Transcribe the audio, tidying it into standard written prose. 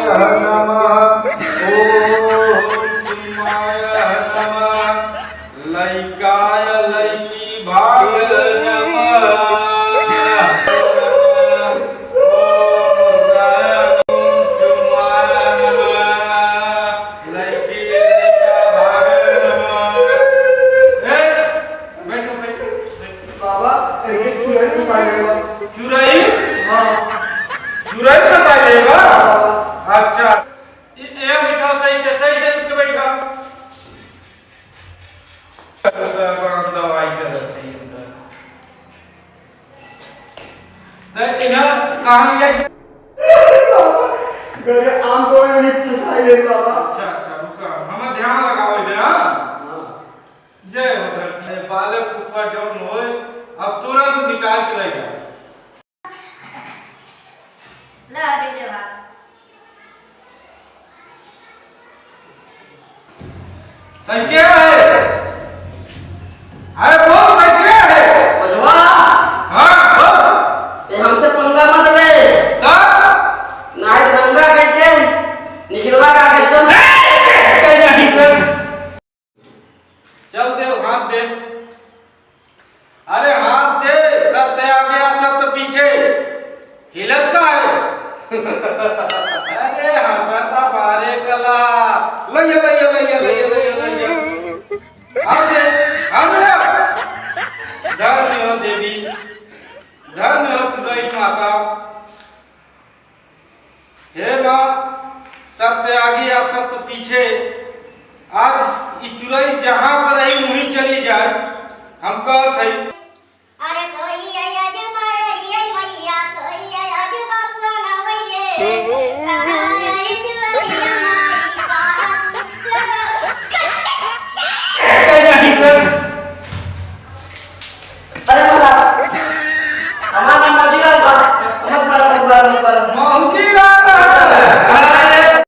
नमः ओम चिन्मयाय नमः लैकाय लैकी भाग नमः चुराई चुराई पता लेगा अच्छा ये बैठा सही से उसके बैठा दवाई करती है तो इन्हें कहां लिया मेरे आम तो नहीं फंसाई ले बाबा। अच्छा रुका हम ध्यान लगाओ इधर हां जय हो धरती बालक ऊपर जौन होए अब तुरंत निकाल के ले जा ला दे देवा तय क्या है अरे बोल तय क्या है बजवा हां बोल ये हमसे पंगा मत ले तब ना है रंगा कहते निकलवा का कहते नहीं सर चल दे हाथ दे अरे हाथ दे सत्य आ गया सत्य पीछे हिलत का है अरे हंसता बारे कला लय धन्य हो देवी धन्य हो सुरई माता हे माँ सत्य आगे या सत्य पीछे आज ये चुरई जहाँ पर रही वहीं चली जाए हम कहत है अरे कोई आया जो मारिया मैया कोई आया जो बाबा ना वैये कहां आई जुआइया अरे मला हमारा मर्जी का बात मत कर माँ की